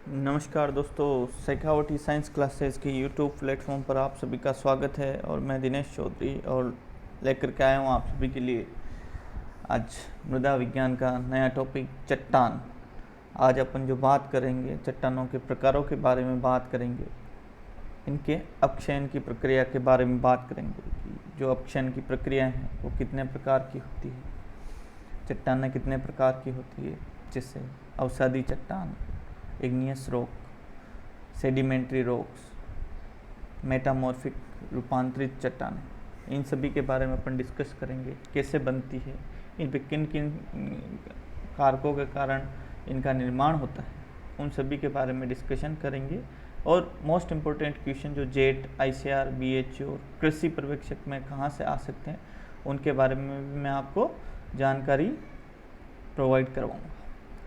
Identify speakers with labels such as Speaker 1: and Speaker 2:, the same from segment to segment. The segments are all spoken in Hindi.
Speaker 1: नमस्कार दोस्तों, शेखावटी साइंस क्लासेस की यूट्यूब प्लेटफॉर्म पर आप सभी का स्वागत है। और मैं दिनेश चौधरी और लेकर के आया हूँ आप सभी के लिए आज मृदा विज्ञान का नया टॉपिक चट्टान। आज अपन जो बात करेंगे चट्टानों के प्रकारों के बारे में बात करेंगे, इनके अपक्षयन की प्रक्रिया के बारे में बात करेंगे कि जो अपक्षयन की प्रक्रिया है वो कितने प्रकार की होती है, चट्टानें कितने प्रकार की होती है, जैसे अवसादी चट्टान, igneous rock, sedimentary rocks, metamorphic रूपांतरित चट्टानें। इन सभी के बारे में अपन डिस्कस करेंगे, कैसे बनती है, इन पे किन किन कारकों के कारण इनका निर्माण होता है, उन सभी के बारे में डिस्कशन करेंगे। और मोस्ट इम्पोर्टेंट क्वेश्चन जो जेट, ICR, BHU और कृषि पर्यवेक्षक में कहाँ से आ सकते हैं, उनके बारे में भी मैं आपको जानकारी प्रोवाइड करवाऊँगा।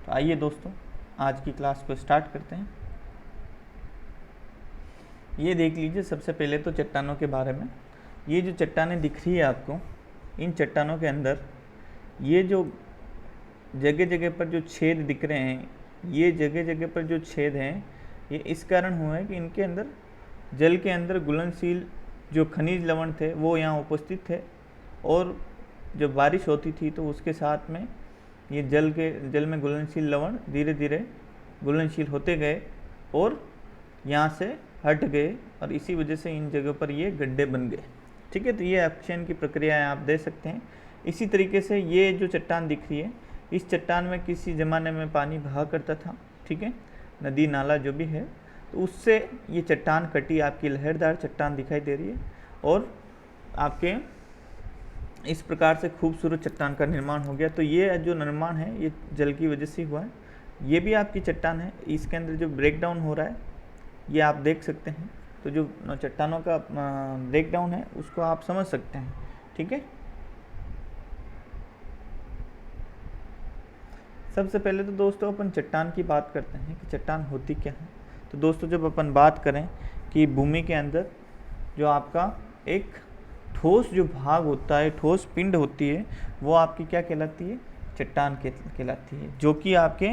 Speaker 1: तो आइए दोस्तों, आज की क्लास को स्टार्ट करते हैं। ये देख लीजिए, सबसे पहले तो चट्टानों के बारे में। ये जो चट्टानें दिख रही है आपको, इन चट्टानों के अंदर ये जो जगह जगह पर जो छेद दिख रहे हैं, ये जगह जगह पर जो छेद हैं, ये इस कारण हुआ है कि इनके अंदर जल के अंदर घुलनशील जो खनिज लवण थे वो यहाँ उपस्थित थे, और जब बारिश होती थी तो उसके साथ में ये जल में घुलनशील लवण धीरे धीरे घुलनशील होते गए और यहाँ से हट गए, और इसी वजह से इन जगहों पर ये गड्ढे बन गए। ठीक है, तो ये अपक्षयन की प्रक्रिया आप दे सकते हैं। इसी तरीके से ये जो चट्टान दिख रही है, इस चट्टान में किसी ज़माने में पानी बहा करता था, ठीक है, नदी नाला जो भी है, तो उससे ये चट्टान कटी, आपकी लहरदार चट्टान दिखाई दे रही है, और आपके इस प्रकार से खूबसूरत चट्टान का निर्माण हो गया। तो ये जो निर्माण है ये जल की वजह से हुआ है। ये भी आपकी चट्टान है, इसके अंदर जो ब्रेक डाउन हो रहा है ये आप देख सकते हैं। तो जो चट्टानों का ब्रेक डाउन है उसको आप समझ सकते हैं, ठीक है। सबसे पहले तो दोस्तों अपन चट्टान की बात करते हैं कि चट्टान होती क्या है। तो दोस्तों, जब अपन बात करें कि भूमि के अंदर जो आपका एक ठोस जो भाग होता है, ठोस पिंड होती है, वो आपकी क्या कहलाती है? चट्टान कहलाती है, जो कि आपके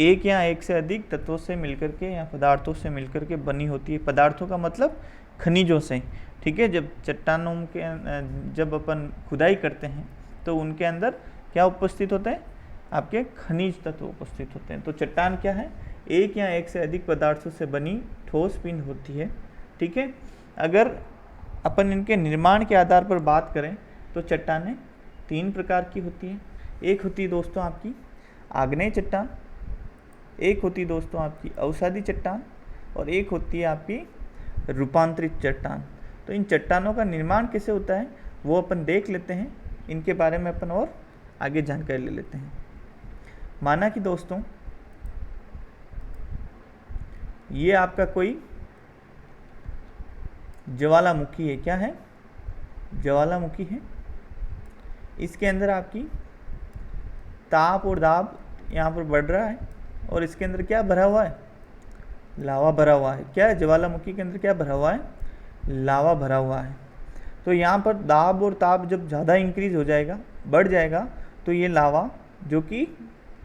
Speaker 1: एक या एक से अधिक तत्वों से मिलकर के या पदार्थों से मिलकर के बनी होती है। पदार्थों का मतलब खनिजों से, ठीक है। जब चट्टानों के जब अपन खुदाई करते हैं तो उनके अंदर क्या उपस्थित होते हैं? आपके खनिज तत्व उपस्थित होते हैं। तो चट्टान क्या है? एक या एक से अधिक पदार्थों से बनी ठोस पिंड होती है, ठीक है। अगर अपन इनके निर्माण के आधार पर बात करें तो चट्टानें तीन प्रकार की होती हैं। एक होती है दोस्तों आपकी आग्नेय चट्टान, एक होती है दोस्तों आपकी अवसादी चट्टान, और एक होती है आपकी रूपांतरित चट्टान। तो इन चट्टानों का निर्माण कैसे होता है वो अपन देख लेते हैं, इनके बारे में अपन और आगे जानकारी ले लेते हैं। माना कि दोस्तों ये आपका कोई ज्वालामुखी है। क्या है? ज्वालामुखी है। इसके अंदर आपकी ताप और दाब यहाँ पर बढ़ रहा है, और इसके अंदर क्या भरा हुआ है? लावा भरा हुआ है। क्या है? ज्वालामुखी के अंदर क्या भरा हुआ है? लावा भरा हुआ है। तो यहाँ पर दाब और ताप जब ज़्यादा इंक्रीज हो जाएगा, बढ़ जाएगा, तो ये लावा जो कि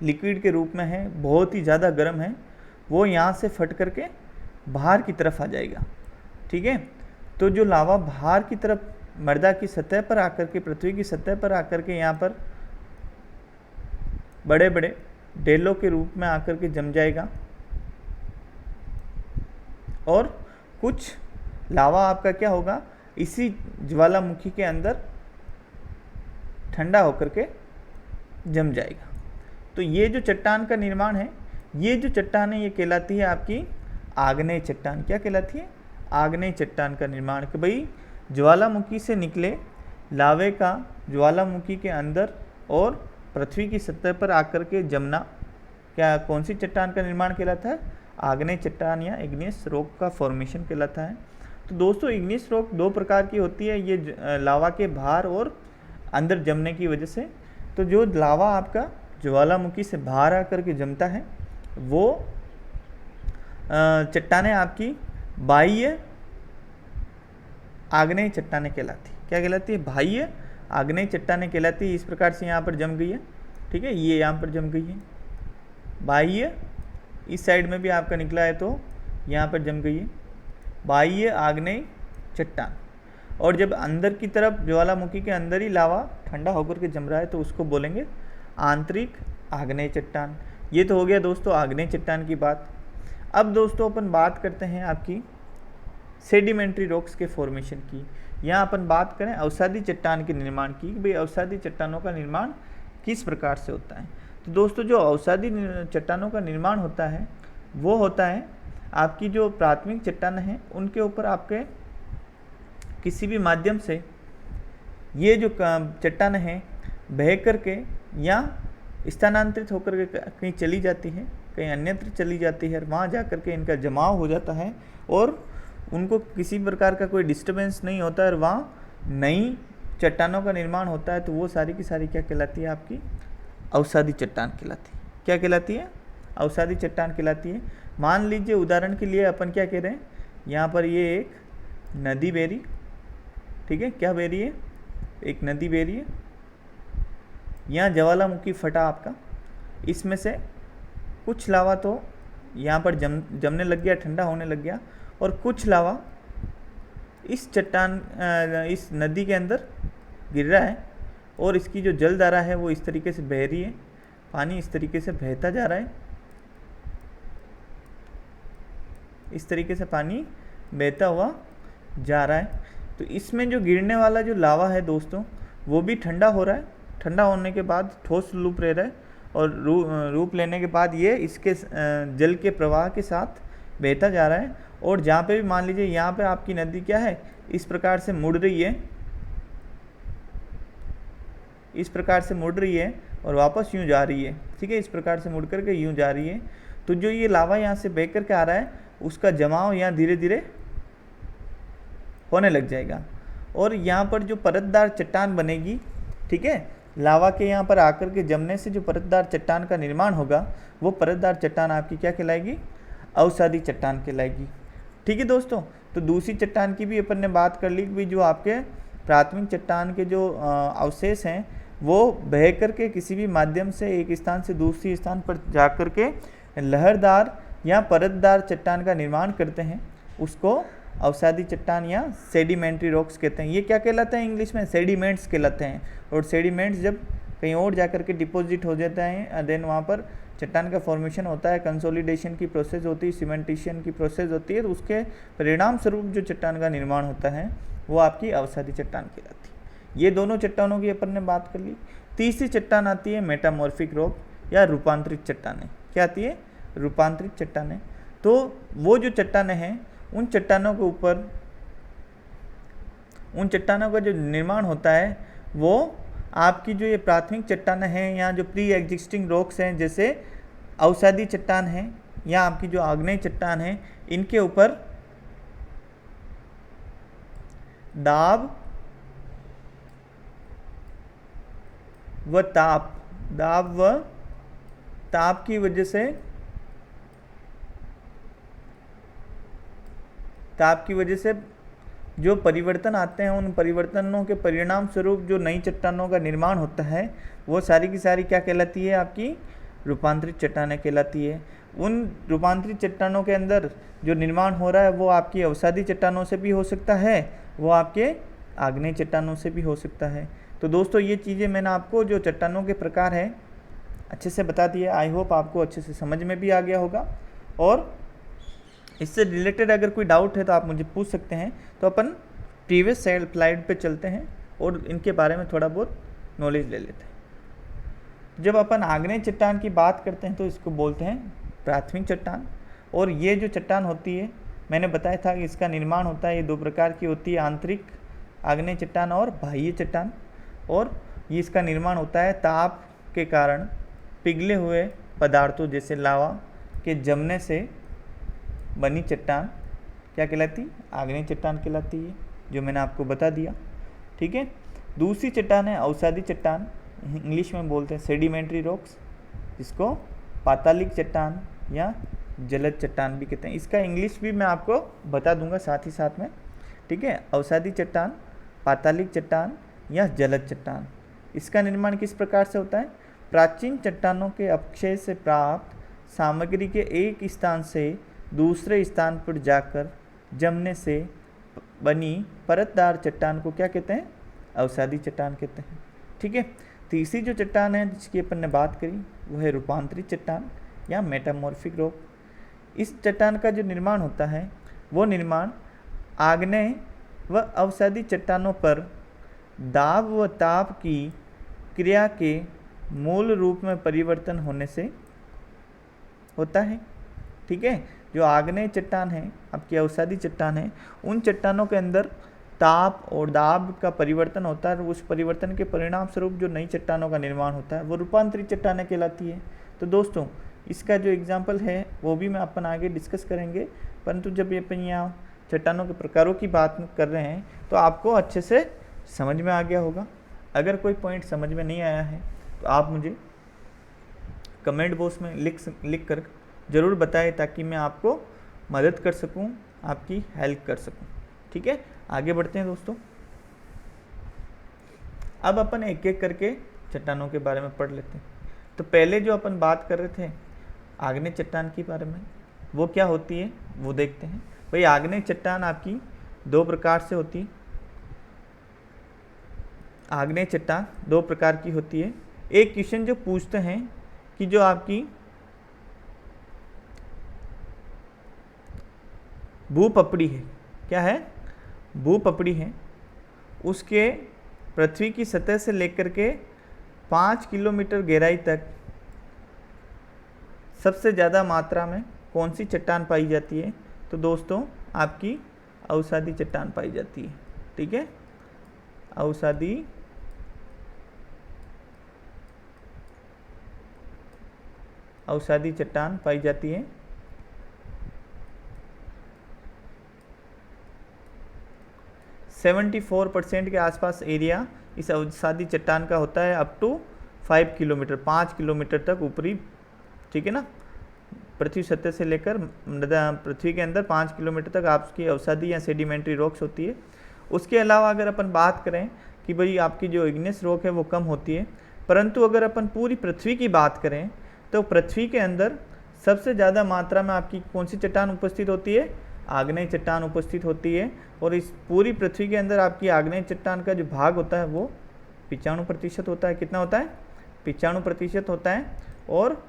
Speaker 1: लिक्विड के रूप में है, बहुत ही ज़्यादा गर्म है, वो यहाँ से फट करके बाहर की तरफ आ जाएगा, ठीक है। तो जो लावा बाहर की तरफ मृदा की सतह पर आकर के, पृथ्वी की सतह पर आकर के यहाँ पर बड़े बड़े डेलों के रूप में आकर के जम जाएगा, और कुछ लावा आपका क्या होगा? इसी ज्वालामुखी के अंदर ठंडा होकर के जम जाएगा। तो ये जो चट्टान का निर्माण है, ये जो चट्टान है, ये कहलाती है आपकी आग्नेय चट्टान। क्या कहलाती है? आग्नेय चट्टान का निर्माण। कि भाई ज्वालामुखी से निकले लावे का ज्वालामुखी के अंदर और पृथ्वी की सतह पर आकर के जमना, क्या कौन सी चट्टान का निर्माण कहलाता है? आग्नेय चट्टान या इग्नियस रॉक का फॉर्मेशन कहलाता है। तो दोस्तों, इग्नियस रॉक दो प्रकार की होती है, ये लावा के बाहर और अंदर जमने की वजह से। तो जो लावा आपका ज्वालामुखी से बाहर आकर के जमता है, वो चट्टानें आपकी बाह्य आग्नेय चट्टानें कहलाती। क्या कहलाती है? बाह्य आग्नेय चट्टानें कहलाती है। इस प्रकार से यहाँ पर जम गई है, ठीक है, ये यहाँ पर जम गई है। बाह्य इस साइड में भी आपका निकला है तो यहाँ पर जम गई है बाह्य आग्नेय चट्टान। और जब अंदर की तरफ ज्वालामुखी के अंदर ही लावा ठंडा होकर के जम रहा है तो उसको बोलेंगे आंतरिक आग्नेय चट्टान। ये तो हो गया दोस्तों आग्नेय चट्टान की बात। अब दोस्तों अपन बात करते हैं आपकी सेडिमेंट्री रॉक्स के फॉर्मेशन की। यहाँ अपन बात करें अवसादी चट्टान के निर्माण की, भाई अवसादी चट्टानों का निर्माण किस प्रकार से होता है। तो दोस्तों जो अवसादी चट्टानों का निर्माण होता है वो होता है आपकी जो प्राथमिक चट्टान है उनके ऊपर आपके किसी भी माध्यम से ये जो चट्टान है बह करके या स्थानांतरित होकर के कहीं चली जाती है, कहीं अन्यत्र चली जाती है, वहाँ जा कर के इनका जमाव हो जाता है और उनको किसी प्रकार का कोई डिस्टर्बेंस नहीं होता है और वहाँ नई चट्टानों का निर्माण होता है। तो वो सारी की सारी क्या कहलाती है आपकी अवसादी चट्टान कहलाती है। क्या कहलाती है? अवसादी चट्टान कहलाती है। मान लीजिए उदाहरण के लिए अपन क्या कह रहे हैं, यहाँ पर ये एक नदी बह रही, ठीक है, क्या बह रही है, एक नदी बह रही है, यहाँ ज्वालामुखी फटा आपका, इसमें से कुछ लावा तो यहाँ पर जमने लग गया, ठंडा होने लग गया, और कुछ लावा इस चट्टान इस नदी के अंदर गिर रहा है और इसकी जो जलधारा है वो इस तरीके से बह रही है, पानी इस तरीके से बहता जा रहा है, इस तरीके से पानी बहता हुआ जा रहा है। तो इसमें जो गिरने वाला जो लावा है दोस्तों वो भी ठंडा हो रहा है, ठंडा होने के बाद ठोस रूप ले रहा है और रूप लेने के बाद ये इसके जल के प्रवाह के साथ बहता जा रहा है। और जहाँ पे भी मान लीजिए यहाँ पे आपकी नदी क्या है, इस प्रकार से मुड़ रही है, इस प्रकार से मुड़ रही है और वापस यूँ जा रही है, ठीक है, इस प्रकार से मुड़ करके यूँ जा रही है। तो जो ये लावा यहाँ से बह करके आ रहा है उसका जमाव यहाँ धीरे धीरे होने लग जाएगा और यहाँ पर जो परतदार चट्टान बनेगी, ठीक है, लावा के यहाँ पर आकर के जमने से जो परतदार चट्टान का निर्माण होगा वो परतदार चट्टान आपकी क्या कहलाएगी, अवसादी चट्टान कहलाएगी। ठीक है दोस्तों, तो दूसरी चट्टान की भी अपन ने बात कर ली कि जो आपके प्राथमिक चट्टान के जो अवशेष हैं वो बह करके किसी भी माध्यम से एक स्थान से दूसरी स्थान पर जा कर के लहरदार या परतदार चट्टान का निर्माण करते हैं, उसको अवसादी चट्टान या सेडिमेंट्री रॉक्स कहते हैं। ये क्या कहलाते हैं इंग्लिश में, सेडिमेंट्स कहलाते हैं। और सेडिमेंट्स जब कहीं और जा कर के डिपॉजिट हो जाता है देन वहाँ पर चट्टान का फॉर्मेशन होता है, कंसोलिडेशन की प्रोसेस होती है, सीमेंटेशन की प्रोसेस होती है, तो उसके परिणाम स्वरूप जो चट्टान का निर्माण होता है वो आपकी अवसादी चट्टान कहलाती है। ये दोनों चट्टानों की अपन ने बात कर ली। तीसरी चट्टान आती है मेटामॉर्फिक रॉक या रूपांतरित चट्टानें। क्या आती है? रूपांतरित चट्टानें। तो वो जो चट्टानें हैं उन चट्टानों के ऊपर उन चट्टानों का जो निर्माण होता है वो आपकी जो ये प्राथमिक चट्टानें हैं या जो प्री एग्जिस्टिंग रॉक्स हैं जैसे अवसादी चट्टान है या आपकी जो आग्नेय चट्टान है, इनके ऊपर दाब व ताप की वजह से जो परिवर्तन आते हैं उन परिवर्तनों के परिणाम स्वरूप जो नई चट्टानों का निर्माण होता है वो सारी की सारी क्या कहलाती है, आपकी रूपांतरित चट्टानें कहलाती है। उन रूपांतरित चट्टानों के अंदर जो निर्माण हो रहा है वो आपकी अवसादी चट्टानों से भी हो सकता है, वो आपके आग्नेय चट्टानों से भी हो सकता है। तो दोस्तों ये चीज़ें मैंने आपको जो चट्टानों के प्रकार हैं अच्छे से बता दिया। आई होप आपको अच्छे से समझ में भी आ गया होगा और इससे रिलेटेड अगर कोई डाउट है तो आप मुझे पूछ सकते हैं। तो अपन प्रीवियस स्लाइड पे चलते हैं और इनके बारे में थोड़ा बहुत नॉलेज ले लेते हैं। जब अपन आग्नेय चट्टान की बात करते हैं तो इसको बोलते हैं प्राथमिक चट्टान। और ये जो चट्टान होती है मैंने बताया था कि इसका निर्माण होता है, ये दो प्रकार की होती है, आंतरिक आग्नेय चट्टान और बाह्य चट्टान। और ये इसका निर्माण होता है ताप के कारण पिघले हुए पदार्थों जैसे लावा के जमने से बनी चट्टान क्या कहलाती, आग्नेय चट्टान कहलाती है, जो मैंने आपको बता दिया। ठीक है, दूसरी चट्टान है अवसादी चट्टान, इंग्लिश में बोलते हैं सेडिमेंट्री रॉक्स, जिसको पातालिक चट्टान या जलद चट्टान भी कहते हैं। इसका इंग्लिश भी मैं आपको बता दूंगा साथ ही साथ में। ठीक है, अवसादी चट्टान, पातालिक चट्टान या जलद चट्टान। इसका निर्माण किस प्रकार से होता है? प्राचीन चट्टानों के अवशेष से प्राप्त सामग्री के एक स्थान से दूसरे स्थान पर जाकर जमने से बनी परतदार चट्टान को क्या कहते हैं? अवसादी चट्टान कहते हैं। ठीक है। तीसरी जो चट्टान है जिसकी अपन ने बात करी वो है रूपांतरित चट्टान या मेटामॉर्फिक रॉक। इस चट्टान का जो निर्माण होता है वो निर्माण आग्नेय व अवसादी चट्टानों पर दाब व ताप की क्रिया के मूल रूप में परिवर्तन होने से होता है। ठीक है। जो आग्नेय चट्टान है, आपकी अवसादी चट्टान है, उन चट्टानों के अंदर ताप और दाब का परिवर्तन होता है और उस परिवर्तन के परिणाम स्वरूप जो नई चट्टानों का निर्माण होता है वो रूपांतरित चट्टानें कहलाती है। तो दोस्तों इसका जो एग्जाम्पल है वो भी मैं अपन आगे डिस्कस करेंगे, परंतु जब ये अपन यहाँ चट्टानों के प्रकारों की बात कर रहे हैं तो आपको अच्छे से समझ में आ गया होगा। अगर कोई पॉइंट समझ में नहीं आया है तो आप मुझे कमेंट बॉक्स में लिख कर ज़रूर बताएं ताकि मैं आपको मदद कर सकूं, आपकी हेल्प कर सकूं। ठीक है। आगे बढ़ते हैं दोस्तों। अब अपन एक एक करके चट्टानों के बारे में पढ़ लेते हैं। तो पहले जो अपन बात कर रहे थे आग्नेय चट्टान के बारे में, वो क्या होती है वो देखते हैं। भाई आग्नेय चट्टान आपकी दो प्रकार से होती है। आग्नेय चट्टान दो प्रकार की होती है। एक क्वेश्चन जो पूछते हैं कि जो आपकी भूपपड़ी है, क्या है? भूपपड़ी है, उसके पृथ्वी की सतह से लेकर के 5 किलोमीटर गहराई तक सबसे ज़्यादा मात्रा में कौन सी चट्टान पाई जाती है? तो दोस्तों आपकी अवसादी चट्टान पाई जाती है। ठीक है। अवसादी चट्टान पाई जाती है। 74% के आसपास एरिया इस अवसादी चट्टान का होता है, अप टू 5 किलोमीटर, 5 किलोमीटर तक ऊपरी। ठीक है ना। पृथ्वी सतह से लेकर पृथ्वी के अंदर 5 किलोमीटर तक आपकी अवसादी या सेडिमेंट्री रॉक्स होती है। उसके अलावा अगर अपन बात करें कि भाई आपकी जो इग्नियस रॉक है वो कम होती है, परंतु अगर अपन पूरी पृथ्वी की बात करें तो पृथ्वी के अंदर सबसे ज़्यादा मात्रा में आपकी कौन सी चट्टान उपस्थित होती है? आग्नेय चट्टान उपस्थित होती है। और इस पूरी पृथ्वी के अंदर आपकी आग्नेय चट्टान का जो भाग होता है वो 95% होता है। कितना होता है? 95% होता है। और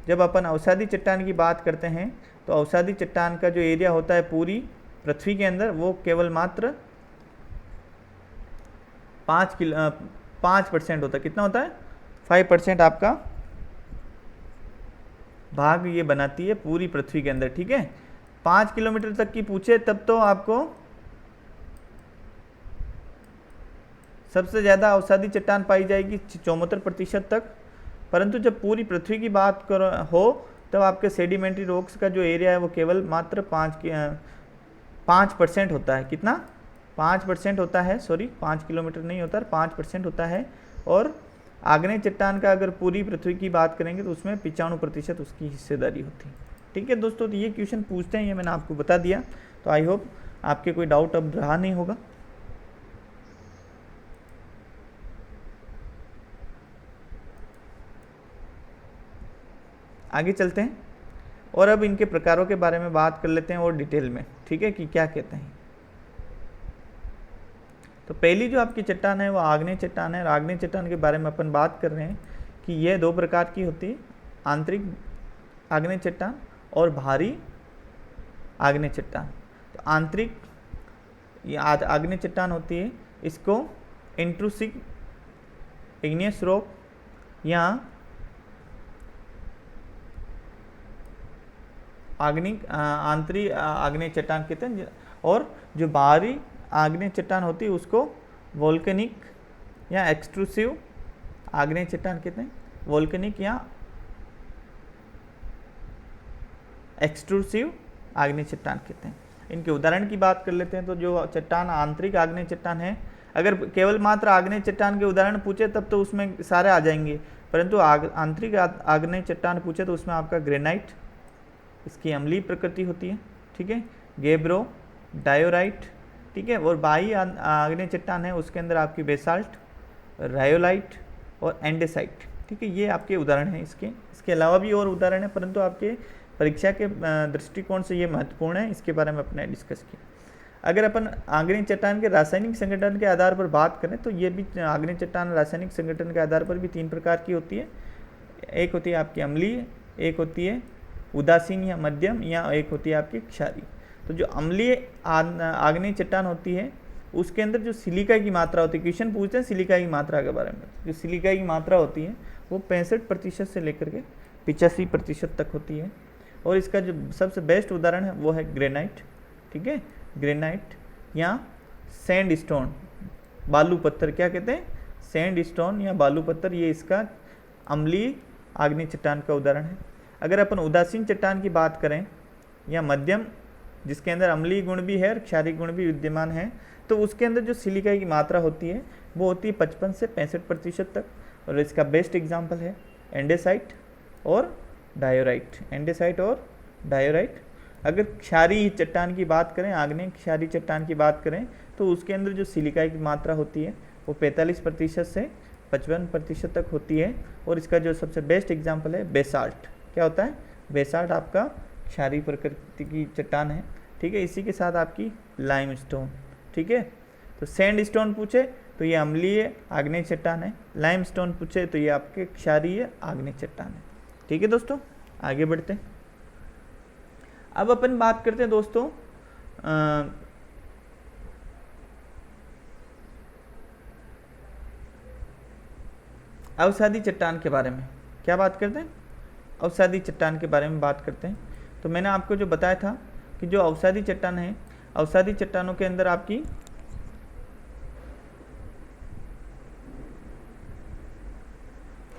Speaker 1: जब अपन अवसादी चट्टान की बात करते हैं तो अवसादी चट्टान का जो एरिया होता है पूरी पृथ्वी के अंदर वो केवल मात्र 5% होता है। कितना होता है? 5% आपका भाग ये बनाती है पूरी पृथ्वी के अंदर। ठीक है। 5 किलोमीटर तक की पूछे तब तो आपको सबसे ज़्यादा अवसादी चट्टान पाई जाएगी 74% तक, परंतु जब पूरी पृथ्वी की बात हो तब आपके सेडिमेंट्री रॉक्स का जो एरिया है वो केवल मात्र 5% होता है। कितना? 5% होता है। सॉरी, 5 किलोमीटर नहीं होता, 5% होता है। और आग्नेय चट्टान का अगर पूरी पृथ्वी की बात करेंगे तो उसमें 95% उसकी हिस्सेदारी होती है। ठीक है दोस्तों, तो ये क्वेश्चन पूछते हैं, ये मैंने आपको बता दिया। तो आई होप आपके कोई डाउट अब रहा नहीं होगा। आगे चलते हैं और अब इनके प्रकारों के बारे में बात कर लेते हैं और डिटेल में। ठीक है, कि क्या कहते हैं। तो पहली जो आपकी चट्टान है वो आग्नेय चट्टान है। और आग्नेय चट्टान के बारे में अपन बात कर रहे हैं कि यह दो प्रकार की होती है, आंतरिक आग्नेय चट्टान और बाहरी आग्नेय चट्टान। तो आंतरिक ये आग्नेय चट्टान होती है, इसको इंट्रूसिव इग्नियस रॉक या आंतरिक आग्नेय चट्टान कहते हैं। और जो बाहरी आग्नेय चट्टान होती है उसको वोल्केनिक या एक्सट्रूसिव आग्नेय चट्टान कहते हैं। वोल्केनिक या एक्सट्रूसिव आग्नेय चट्टान कहते हैं। इनके उदाहरण की बात कर लेते हैं। तो जो चट्टान आंतरिक आग्नेय चट्टान है, अगर केवल मात्र आग्नेय चट्टान के उदाहरण पूछे तब तो उसमें सारे आ जाएंगे, परंतु आंतरिक आग्नेय चट्टान पूछे तो उसमें आपका ग्रेनाइट, इसकी अम्लीय प्रकृति होती है। ठीक है। गेब्रो, डायोराइट। ठीक है। और बाह्य आग्नेय चट्टान है उसके अंदर आपकी बेसाल्ट, रायोलाइट और एंडेसाइट। ठीक है, ये आपके उदाहरण हैं इसके अलावा भी और उदाहरण है, परंतु आपके परीक्षा के दृष्टिकोण से ये महत्वपूर्ण है, इसके बारे में अपने डिस्कस किया। अगर अपन आग्नेय चट्टान के रासायनिक संगठन के आधार पर बात करें तो ये भी आग्नेय चट्टान रासायनिक संगठन के आधार पर भी 3 प्रकार की होती है। एक होती है आपकी अम्लीय, एक होती है उदासीन या मध्यम, या एक होती है आपकी क्षारीय। तो जो अम्लीय आग्नेय चट्टान होती है उसके अंदर जो सिलिका की मात्रा होती है, क्वेश्चन पूछते हैं सिलिका की मात्रा के बारे में, जो सिलिका की मात्रा होती है वो 65% से लेकर के 85% तक होती है। और इसका जो सबसे बेस्ट उदाहरण है वो है ग्रेनाइट, ठीक है, ग्रेनाइट या सैंड स्टोन, बालू पत्थर, क्या कहते हैं, सैंड स्टोन या बालू पत्थर, ये इसका अम्लीय आग्नेय चट्टान का उदाहरण है। अगर अपन उदासीन चट्टान की बात करें या मध्यम, जिसके अंदर अम्लीय गुण भी है और क्षारीय गुण भी विद्यमान है, तो उसके अंदर जो सिलिका की मात्रा होती है वो होती है 55 से 65% तक। और इसका बेस्ट एग्जाम्पल है एंडेसाइट और डायोराइट, एंडेसाइट और डायोराइट। अगर क्षारीय चट्टान की बात करें, आग्नेय क्षारीय चट्टान की बात करें, तो उसके अंदर जो सिलिका की मात्रा होती है वो 45% से 55% तक होती है। और इसका जो सबसे बेस्ट एग्जाम्पल है बेसाल्ट, क्या होता है, बेसाल्ट आपका क्षारीय प्रकृति की चट्टान है, ठीक है। इसी के साथ आपकी लाइमस्टोन, ठीक है। तो सैंड स्टोन पूछे तो ये अम्लीय आग्नेय चट्टान है, लाइमस्टोन पूछे तो ये आपके क्षारीय आग्नेय चट्टान है, ठीक है दोस्तों। आगे बढ़ते हैं, अब अपन बात करते हैं दोस्तों अवसादी चट्टान के बारे में। क्या बात करते हैं, अवसादी चट्टान के बारे में बात करते हैं। तो मैंने आपको जो बताया था कि जो अवसादी चट्टान है, अवसादी चट्टानों के अंदर आपकी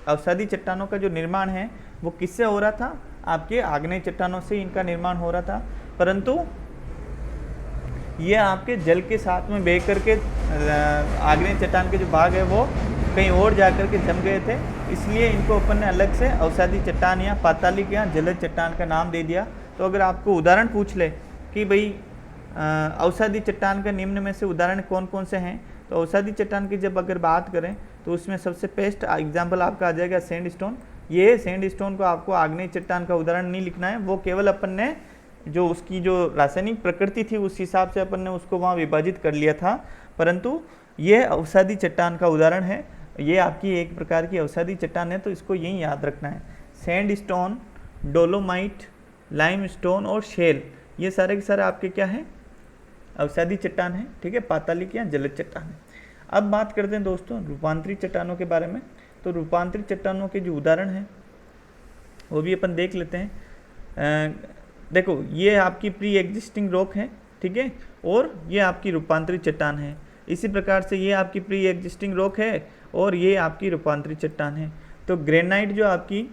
Speaker 1: अवसादी चट्टानों का जो निर्माण है वो किससे हो रहा था, आपके आग्नेय चट्टानों से इनका निर्माण हो रहा था, परंतु ये आपके जल के साथ में बह करके आग्नेय चट्टान के जो भाग है वो कहीं और जाकर के जम गए थे, इसलिए इनको अपन ने अलग से अवसादी चट्टान या पातालिक या जलज चट्टान का नाम दे दिया। तो अगर आपको उदाहरण पूछ ले कि भाई अवसादी चट्टान का निम्न में से उदाहरण कौन कौन से हैं, तो अवसादी चट्टान की जब अगर बात करें तो उसमें सबसे बेस्ट एग्जाम्पल आपका आ जाएगा सैंड स्टोन। ये सैंड स्टोन को आपको आग्नेय चट्टान का उदाहरण नहीं लिखना है, वो केवल अपन ने जो उसकी जो रासायनिक प्रकृति थी उस हिसाब से अपन ने उसको वहाँ विभाजित कर लिया था, परंतु ये अवसादी चट्टान का उदाहरण है, ये आपकी एक प्रकार की अवसादी चट्टान है, तो इसको यही याद रखना है। Sand stone, dolomite, lime stone और शेल, ये सारे के सारे आपके क्या हैं, अवसादी चट्टान है, ठीक है, पातालिक या जलज चट्टान है। अब बात करते हैं दोस्तों रूपांतरित चट्टानों के बारे में। तो रूपांतरित चट्टानों के जो उदाहरण हैं वो भी अपन देख लेते हैं। देखो ये आपकी प्री एग्जिस्टिंग रॉक है, ठीक है, और ये आपकी रूपांतरित चट्टान है। इसी प्रकार से ये आपकी प्री एग्जिस्टिंग रॉक है और ये आपकी रूपांतरित चट्टान है। तो ग्रेनाइट जो आपकी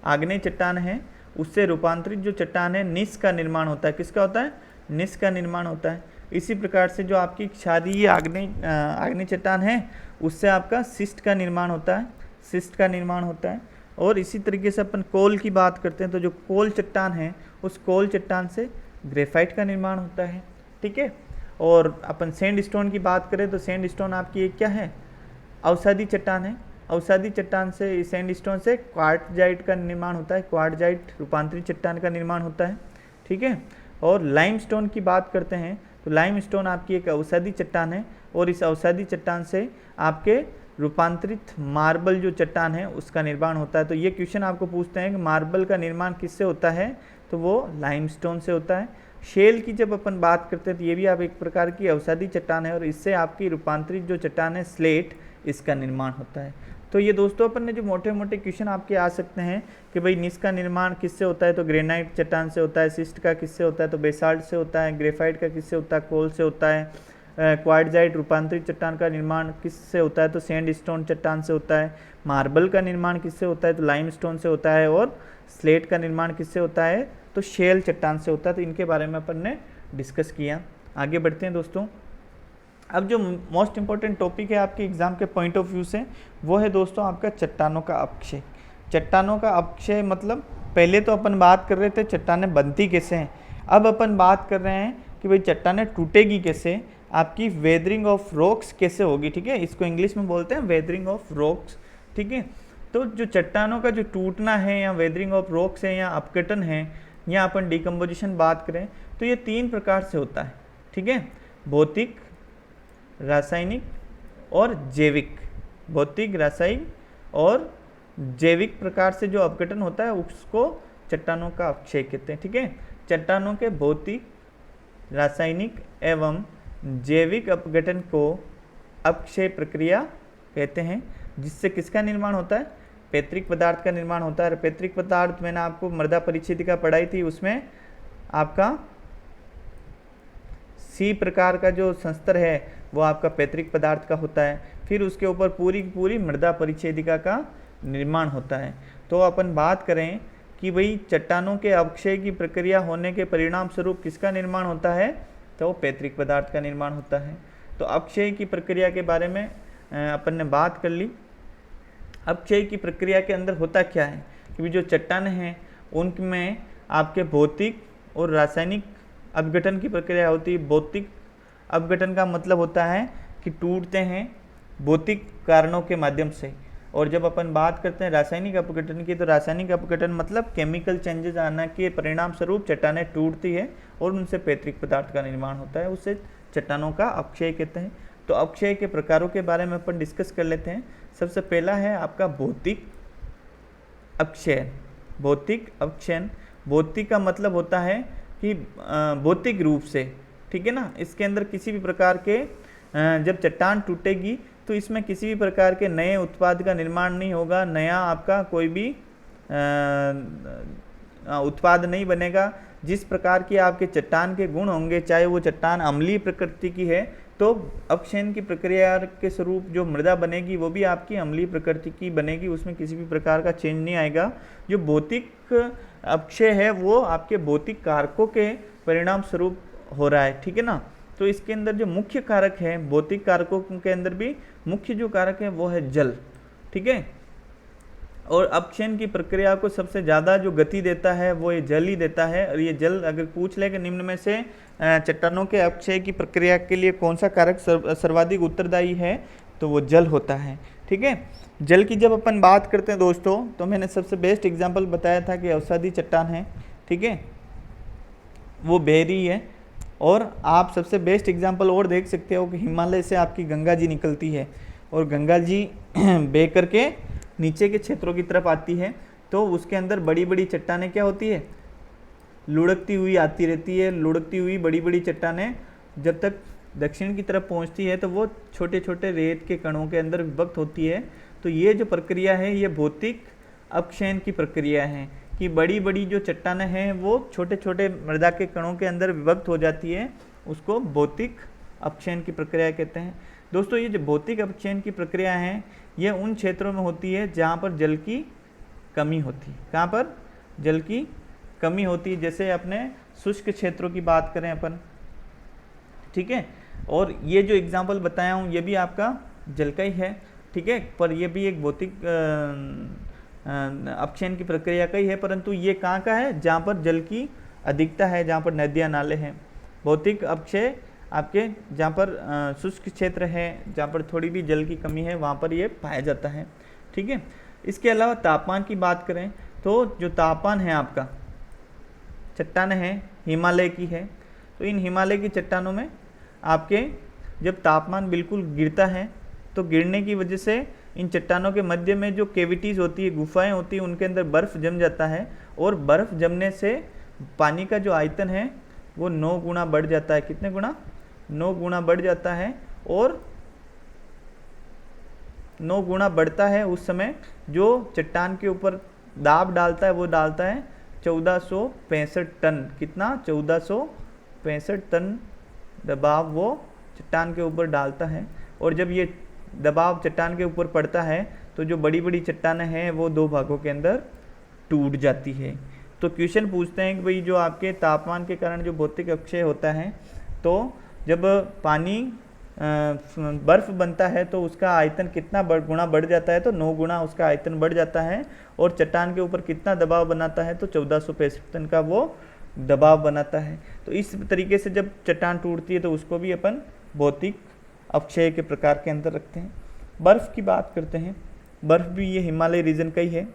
Speaker 1: आग्नेय चट्टान है उससे रूपांतरित जो चट्टान है निस का निर्माण होता है। किसका होता है, निस का निर्माण होता है। इसी प्रकार से जो आपकी क्षारीय आग्नेय चट्टान है उससे आपका सिस्ट का निर्माण होता है, सिस्ट का निर्माण होता है। और इसी तरीके से अपन कोल की बात करते हैं तो जो कोल चट्टान है उस कोल चट्टान से ग्रेफाइट का निर्माण होता है, ठीक है। और अपन सैंड स्टोन की बात करें तो सैंड स्टोन आपकी एक क्या है, अवसादी चट्टान है। अवसादी चट्टान से सैंड स्टोन से क्वार्टजाइट का निर्माण होता है, क्वार्टजाइट रूपांतरित चट्टान का निर्माण होता है, ठीक है। और लाइमस्टोन की बात करते हैं तो लाइमस्टोन आपकी एक अवसादी चट्टान है और इस अवसादी चट्टान से आपके रूपांतरित मार्बल जो चट्टान है उसका निर्माण होता है। तो ये क्वेश्चन आपको पूछते हैं कि मार्बल का निर्माण किससे होता है, तो वो लाइमस्टोन से होता है। शेल की जब अपन बात करते हैं तो ये भी आप एक प्रकार की अवसादी चट्टान है और इससे आपकी रूपांतरित जो चट्टान है स्लेट, इसका निर्माण होता है। तो ये दोस्तों अपन ने जो मोटे मोटे क्वेश्चन आपके आ सकते हैं कि भाई निस का निर्माण किससे होता है, तो ग्रेनाइट चट्टान से होता है, सिस्ट का किससे होता है, तो बेसाल्ट से होता है, ग्रेफाइट का किससे होता है, कोल से होता है, क्वार्टजाइट रूपांतरित चट्टान का निर्माण किससे होता है, तो सैंड स्टोन चट्टान से होता है, मार्बल का निर्माण किससे होता है, तो लाइम स्टोन से होता है, और स्लेट का निर्माण किससे होता है, तो शेल चट्टान से होता है। तो इनके बारे में अपन ने डिस्कस किया। आगे बढ़ते हैं दोस्तों। अब जो मोस्ट इंपॉर्टेंट टॉपिक है आपके एग्जाम के पॉइंट ऑफ व्यू से वो है दोस्तों आपका चट्टानों का अपक्षय। चट्टानों का अपक्षय मतलब पहले तो अपन बात कर रहे थे चट्टानें बनती कैसे हैं, अब अपन बात कर रहे हैं कि भाई चट्टानें टूटेगी कैसे, आपकी वेदरिंग ऑफ रॉक्स कैसे होगी, ठीक है। इसको इंग्लिश में बोलते हैं वेदरिंग ऑफ रॉक्स, ठीक है। तो जो चट्टानों का जो टूटना है या वेदरिंग ऑफ रॉक्स है या अपघटन है या अपन डिकम्पोजिशन बात करें तो ये 3 प्रकार से होता है, ठीक है। भौतिक, रासायनिक और जैविक। भौतिक, रासायनिक और जैविक प्रकार से जो अपघटन होता है उसको चट्टानों का अपक्षय कहते हैं, ठीक है। चट्टानों के भौतिक, रासायनिक एवं जैविक अपघटन को अपक्षय प्रक्रिया कहते हैं, जिससे किसका निर्माण होता है? पैतृक पदार्थ का निर्माण होता है। पैतृक पदार्थ मैंने आपको मृदा परिच्छेदिका पढ़ाई थी, उसमें आपका सी प्रकार का जो संस्तर है वो आपका पैतृक पदार्थ का होता है, फिर उसके ऊपर पूरी की पूरी मृदा परिच्छेदिका का निर्माण होता है। तो अपन बात करें कि भाई चट्टानों के अपक्षय की प्रक्रिया होने के परिणाम स्वरूप किसका निर्माण होता है? तो पैतृक पदार्थ का निर्माण होता है। तो अपक्षय की प्रक्रिया के बारे में अपन ने बात कर ली। अपक्षय की प्रक्रिया के अंदर होता क्या है कि जो चट्टान हैं उनमें आपके भौतिक और रासायनिक अपघटन की प्रक्रिया होती है। भौतिक अपघटन का मतलब होता है कि टूटते हैं भौतिक कारणों के माध्यम से, और जब अपन बात करते हैं रासायनिक अपघटन की तो रासायनिक अपघटन मतलब केमिकल चेंजेस आने के परिणाम स्वरूप चट्टानें टूटती है और उनसे पैतृक पदार्थ का निर्माण होता है, उससे चट्टानों का अपक्षय कहते हैं। तो अपक्षय के प्रकारों के बारे में अपन डिस्कस कर लेते हैं। सबसे पहला है आपका भौतिक अपक्षय। भौतिक अपक्षय, भौतिक का मतलब होता है कि भौतिक रूप से, ठीक है ना। इसके अंदर किसी भी प्रकार के जब चट्टान टूटेगी तो इसमें किसी भी प्रकार के नए उत्पाद का निर्माण नहीं होगा, नया आपका कोई भी उत्पाद नहीं बनेगा। जिस प्रकार की आपके चट्टान के गुण होंगे, चाहे वो चट्टान अम्लीय प्रकृति की है तो अपक्षयन की प्रक्रिया के स्वरूप जो मृदा बनेगी वो भी आपकी अम्लीय प्रकृति की बनेगी, उसमें किसी भी प्रकार का चेंज नहीं आएगा। जो भौतिक अपक्षय है वो आपके भौतिक कारकों के परिणाम स्वरूप हो रहा है, ठीक है ना। तो इसके अंदर जो मुख्य कारक है, भौतिक कारकों के अंदर भी मुख्य जो कारक है वो है जल, ठीक है। और अपक्षयन की प्रक्रिया को सबसे ज़्यादा जो गति देता है वो ये जल ही देता है। और ये जल अगर पूछ ले कि निम्न में से चट्टानों के अपक्षय की प्रक्रिया के लिए कौन सा कारक सर्वाधिक उत्तरदायी है, तो वो जल होता है, ठीक है। जल की जब अपन बात करते हैं दोस्तों, तो मैंने सबसे बेस्ट एग्जाम्पल बताया था कि अवसादी चट्टान है, ठीक है, वो बह रही है। और आप सबसे बेस्ट एग्जाम्पल और देख सकते हो कि हिमालय से आपकी गंगा जी निकलती है और गंगा जी बह करके नीचे के क्षेत्रों की तरफ आती है, तो उसके अंदर बड़ी बड़ी चट्टानें क्या होती है? लुढ़कती हुई आती रहती है। लुढ़कती हुई बड़ी बड़ी चट्टानें जब तक दक्षिण की तरफ पहुंचती है तो वो छोटे छोटे रेत के कणों के अंदर विभक्त होती है। तो ये जो प्रक्रिया है ये भौतिक अपक्षयन की प्रक्रिया है कि बड़ी बड़ी जो चट्टानें हैं वो छोटे छोटे मृदा के कणों के अंदर विभक्त हो जाती है, उसको भौतिक अपक्षयन की प्रक्रिया कहते हैं। दोस्तों ये जो भौतिक अपक्षयन की प्रक्रिया है ये उन क्षेत्रों में होती है जहाँ पर जल की कमी होती है। कहाँ पर जल की कमी होती है, जैसे अपने शुष्क क्षेत्रों की बात करें अपन, ठीक है। और ये जो एग्जाम्पल बताया हूँ ये भी आपका जल का ही है, ठीक है, पर ये भी एक भौतिक अपक्षयन की प्रक्रिया का ही है, परंतु ये कहाँ का है? जहाँ पर जल की अधिकता है, जहाँ पर नदियाँ नाले हैं। भौतिक अपक्षय आपके जहाँ पर शुष्क क्षेत्र है, जहाँ पर थोड़ी भी जल की कमी है, वहाँ पर ये पाया जाता है, ठीक है। इसके अलावा तापमान की बात करें तो जो तापमान है आपका, चट्टान है हिमालय की है, तो इन हिमालय की चट्टानों में आपके जब तापमान बिल्कुल गिरता है तो गिरने की वजह से इन चट्टानों के मध्य में जो केविटीज़ होती है, गुफाएं होती है, उनके अंदर बर्फ़ जम जाता है और बर्फ़ जमने से पानी का जो आयतन है वो 9 गुना बढ़ जाता है। कितने गुना? 9 गुना बढ़ जाता है। और 9 गुना बढ़ता है उस समय जो चट्टान के ऊपर दाब डालता है वो डालता है 1465 टन। कितना? 1465 टन दबाव वो चट्टान के ऊपर डालता है। और जब ये दबाव चट्टान के ऊपर पड़ता है तो जो बड़ी बड़ी चट्टानें हैं वो 2 भागों के अंदर टूट जाती है। तो क्वेश्चन पूछते हैं कि भाई जो आपके तापमान के कारण जो भौतिक अपक्षय होता है, तो जब पानी बर्फ़ बनता है तो उसका आयतन कितना गुना बढ़ जाता है? तो 9 गुना उसका आयतन बढ़ जाता है। और चट्टान के ऊपर कितना दबाव बनाता है? तो 1465 टन का वो दबाव बनाता है। तो इस तरीके से जब चट्टान टूटती है तो उसको भी अपन भौतिक अपक्षय के प्रकार के अंदर रखते हैं। बर्फ़ की बात करते हैं। बर्फ़ भी ये हिमालय रीजन का ही है।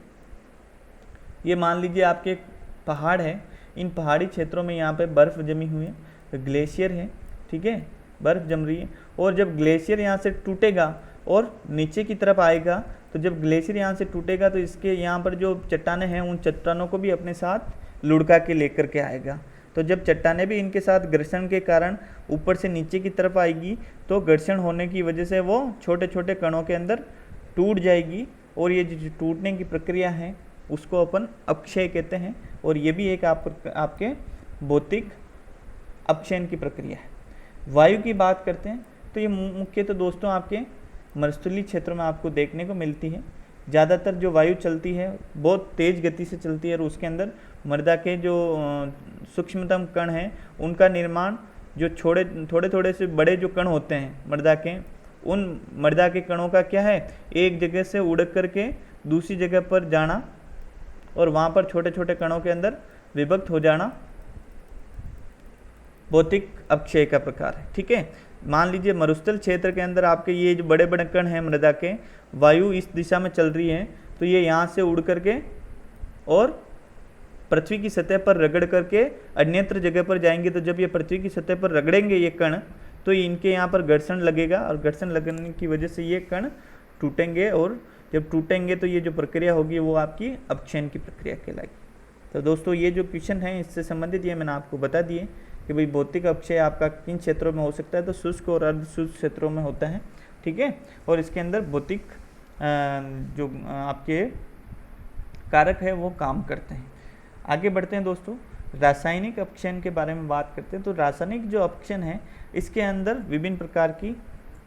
Speaker 1: ये मान लीजिए आपके पहाड़ है, इन पहाड़ी क्षेत्रों में यहाँ पे बर्फ़ जमी हुई है, तो ग्लेशियर है, ठीक है, बर्फ़ जम रही है। और जब ग्लेशियर यहाँ से टूटेगा और नीचे की तरफ आएगा, तो जब ग्लेशियर यहाँ से टूटेगा तो इसके यहाँ पर जो चट्टानें हैं उन चट्टानों को भी अपने साथ लुढ़का के लेकर के आएगा। तो जब चट्टानें भी इनके साथ घर्षण के कारण ऊपर से नीचे की तरफ आएगी, तो घर्षण होने की वजह से वो छोटे छोटे कणों के अंदर टूट जाएगी, और ये जो टूटने की प्रक्रिया है उसको अपन अपक्षय कहते हैं। और ये भी एक आपके भौतिक अपक्षयन की प्रक्रिया है। वायु की बात करते हैं तो ये मुख्यतः दोस्तों आपके मरुस्थलीय क्षेत्रों में आपको देखने को मिलती है। ज़्यादातर जो वायु चलती है बहुत तेज़ गति से चलती है, और उसके अंदर मृदा के जो सूक्ष्मतम कण हैं उनका निर्माण, जो थोड़े थोड़े से बड़े जो कण होते हैं मृदा के, उन मृदा के कणों का क्या है, एक जगह से उड़ करके दूसरी जगह पर जाना और वहाँ पर छोटे छोटे कणों के अंदर विभक्त हो जाना भौतिक अपक्षय का प्रकार है। ठीक है, मान लीजिए मरुस्थल क्षेत्र के अंदर आपके ये जो बड़े बड़े कण हैं मृदा के, वायु इस दिशा में चल रही है, तो ये यहाँ से उड़ करके और पृथ्वी की सतह पर रगड़ करके अन्यत्र जगह पर जाएंगे। तो जब ये पृथ्वी की सतह पर रगड़ेंगे ये कण, तो इनके यहाँ पर घर्षण लगेगा, और घर्षण लगने की वजह से ये कण टूटेंगे, और जब टूटेंगे तो ये जो प्रक्रिया होगी वो आपकी अपक्षयन की प्रक्रिया कहलाएगी। तो दोस्तों ये जो क्वेश्चन है इससे संबंधित ये मैंने आपको बता दिए कि भाई भौतिक अपक्षय आपका किन क्षेत्रों में हो सकता है, तो शुष्क और अर्ध शुष्क क्षेत्रों में होता है। ठीक है, और इसके अंदर भौतिक जो आपके कारक है वो काम करते हैं। आगे बढ़ते हैं दोस्तों, रासायनिक अपक्षयन के बारे में बात करते हैं। तो रासायनिक जो अपक्षयन है इसके अंदर विभिन्न प्रकार की